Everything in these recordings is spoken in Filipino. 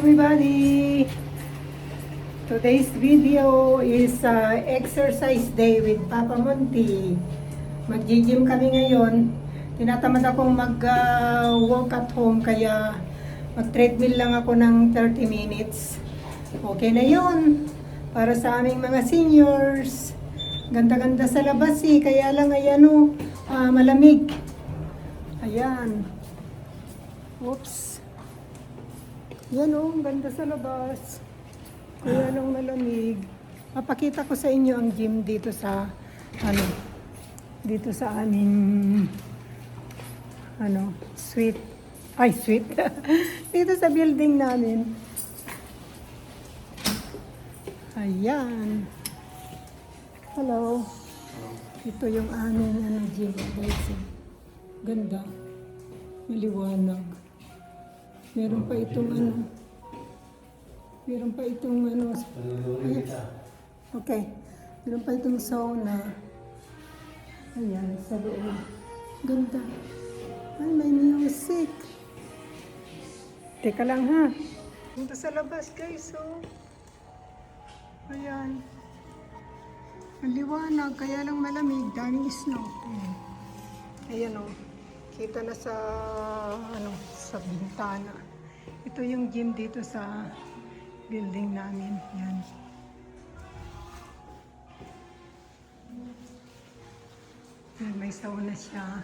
everybody! Today's video is exercise day with Papa Monty. Mag-gym kami ngayon. Tinatamad akong mag-walk at home kaya mag-treadmill lang ako ng 30 minutes. Okay na yun para sa aming mga seniors. Ganda-ganda sa labas kaya lang malamig. Ayan. Oops. Yan ganda sa labas. Kaya lang malamig. Mapakita ko sa inyo ang gym dito sa dito sa aming suite. Ay, suite. Dito sa building namin. Ayan. Hello. Ito yung aming gym. Ganda. Maliwanag. Meron pa itong okay. Meron pa itong sauna. Ayan, sa loob. Ganda. Ay, may music. Teka lang ha. Punta sa labas guys, Ayan. Maliwanag, kaya lang malamig. Daming snow. Ayan kita na sa sa bintana. Ito yung gym dito sa building namin. Yan. May sauna siya.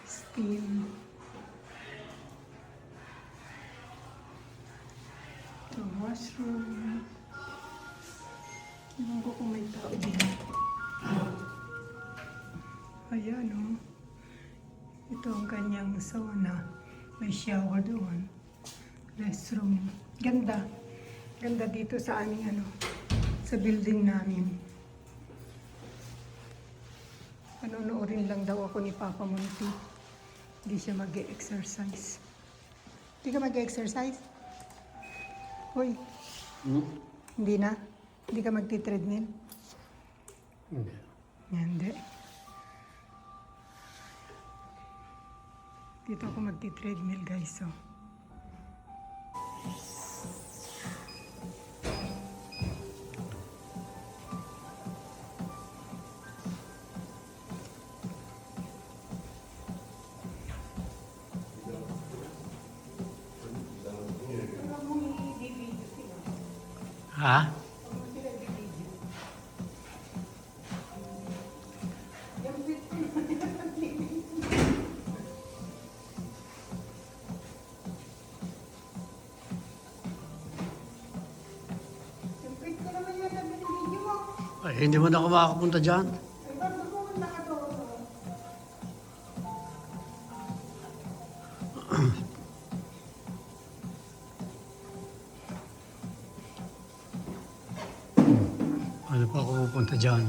Steam. Ito, washroom. Ewan ko kung may tao dito. Ayan Ito ang kanyang sauna. May shower doon. Restroom. Ganda. Ganda dito sa aming sa building namin. Panonoorin lang daw ako ni Papa Monty. Hindi siya mag-exercise. Hindi ka mag-exercise? Hoy. Hindi na? Hindi ka magti-treadmill? Hindi. Hindi. Dito ako magti-treadmill guys, Ha? Ay, hindi mo na ako makakapunta dyan. Ano pa ako pupunta dyan?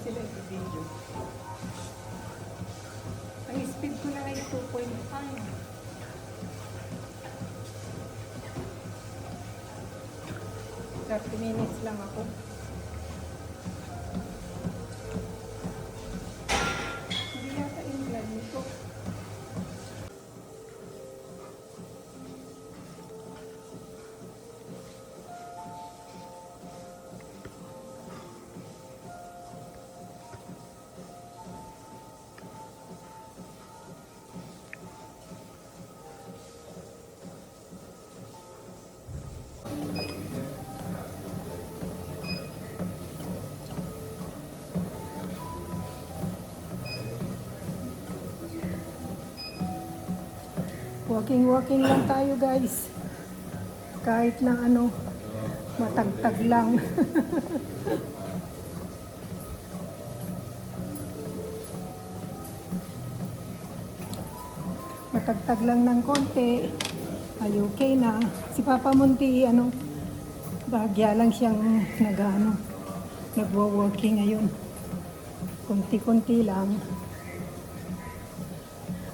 Sila i-video. Ang speed ko na ngayon 2.5. 30 minutes lang ako. Hindi yata in-plan nito. Walking lang tayo guys. Kahit na matagtag lang. Matagtag lang ng konti. Ay okay na. Si Papa Monty, bahagya lang siyang nagwo-walking ngayon. Kunti-kunti lang.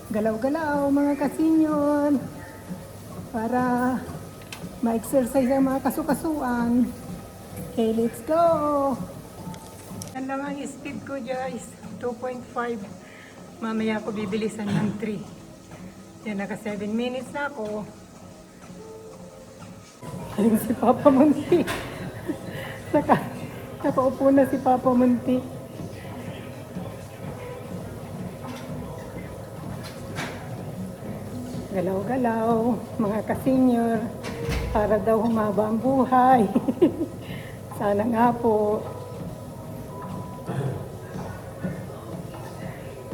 Galaw-galaw mga kasinyon para ma-exercise ang mga kasukasuan. Okay, let's go! Yan lang ang speed ko guys, 2.5. Mamaya ako bibilisan ng 3. Yan, naka 7 minutes na ako. Ayun si Papa Munti. Nakaupo na si Papa Munti. Galaw-galaw, mga kasenyor, para daw humaba ang buhay. Sana nga po.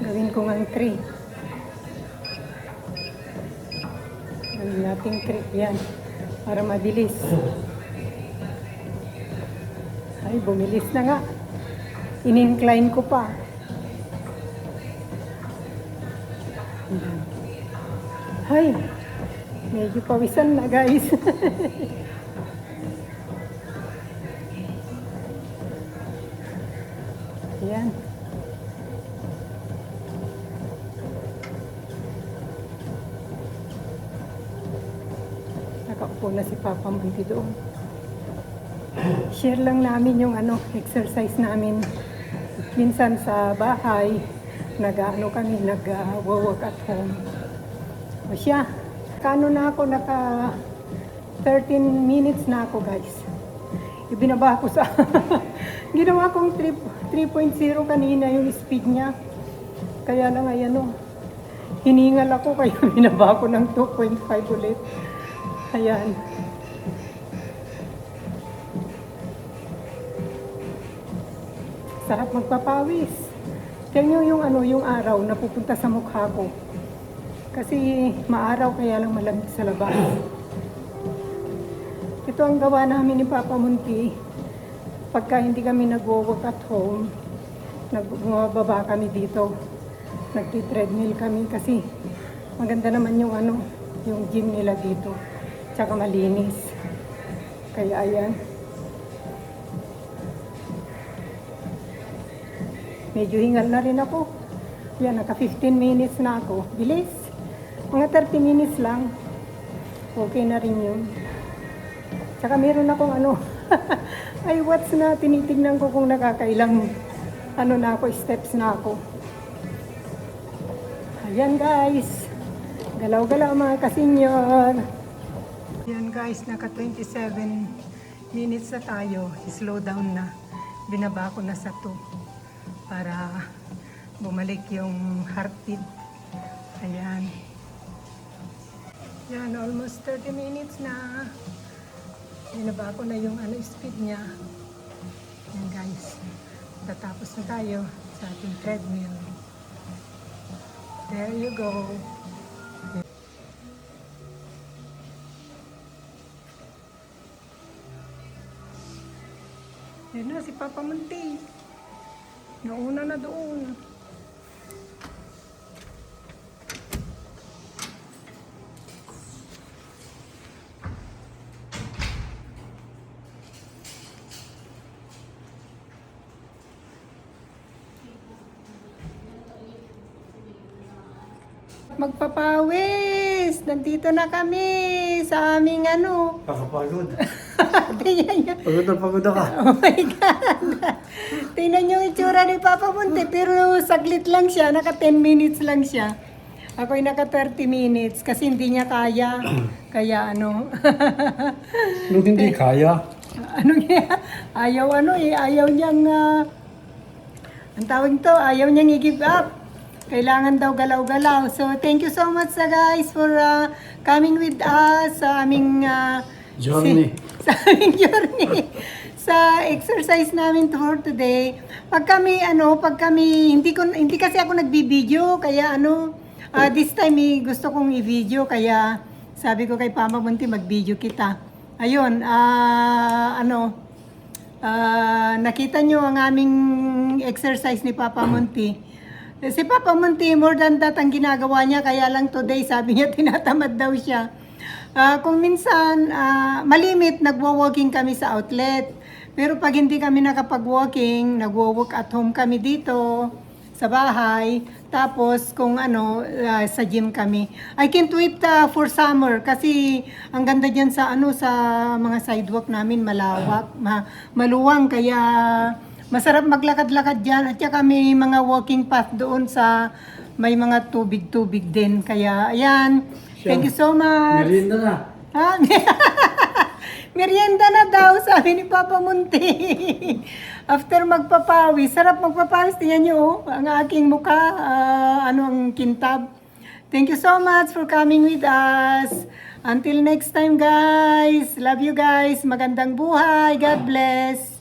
Gawin ko ng 3. Gawin natin 3 yan, para mabilis. Ay, bumilis na nga. In-incline ko pa. Ay, medyo pawisan na guys. Ayan. Nakaupo na si Papa Munti doon. Share lang namin yung exercise namin. Minsan sa bahay, kami, nag-work at home. O siya, kano na ako, naka 13 minutes na ako guys. Ibinaba ko sa, ginawa kong 3.0 kanina yung speed niya. Kaya lang ay hiningal ako kaya binaba ko ng 2.5 ulit. Ayan. Sarap magpapawis. Tingnan nyo yung araw na pupunta sa mukha ko. Kasi maaraw kaya lang malamig sa labas. Ito ang gawa namin ni Papa Munti. Pagka hindi kami nag-work at home, nagbababa kami dito. Nagti-treadmill kami kasi maganda naman yung gym nila dito. Tsaka malinis. Kaya ayan. Medyo hingal na rin ako. Yan, naka 15 minutes na ako. Bilis. Mga 30 minutes lang. Okay na rin yun. Tsaka meron akong ay watch na, tinitignan ko kung nakakailang na ako, steps na ako. Ayan guys. Galaw-galaw mga kasenyor. Ayan guys, naka 27 minutes na tayo. Slow down na. Binaba ko na sa 2 para bumalik yung heartbeat. Ayan. Yan, almost 30 minutes na. Binaba ko na yung speed niya. Yan guys. Tatapos na tayo sa ating treadmill. There you go. Yan na si Papa Munti. Nauna na doon. Magpapawis! Nandito na kami sa aming Kakapagod. Tingnan nyo. Pagod na pagod ako. Oh my God! Tingnan nyo yung itsura ni Papa Munti, pero saglit lang siya, naka 10 minutes lang siya. Ako'y naka 30 minutes kasi hindi niya kaya. Kaya Nung hindi kaya. ayaw ayaw niyang, ang tawag to, ayaw niyang i-give up. Kailangan daw galaw-galaw. So, thank you so much guys for coming with us sa aming Journey. sa aming journey. Sa exercise namin for today. Pag kami, hindi kasi ako nagbibideo, kaya this time gusto kong i-video, kaya sabi ko kay Papa Munti, mag-video kita. Ayun, nakita nyo ang aming exercise ni Papa Munti. Si Papa Munti, more than that ang ginagawa niya, kaya lang today, sabi niya, tinatamad daw siya. Kung minsan, malimit, nagwo-walking kami sa outlet. Pero pag hindi kami nakapag-walking, nagwo-work at home kami dito sa bahay. Tapos kung ano, sa gym kami. I can't wait for summer kasi ang ganda diyan sa ano sa mga sidewalk namin malawak, maluwang kaya masarap maglakad-lakad diyan at saka may mga walking path doon sa may mga tubig-tubig din. Kaya ayan, thank you so much. Merienda na. Ah, merienda na daw, sabi ni Papa Munti. After magpapawis, sarap magpapawis. Tingnan nyo, oh, ang aking mukha, ano ang kintab. Thank you so much for coming with us. Until next time, guys. Love you guys. Magandang buhay. God bless.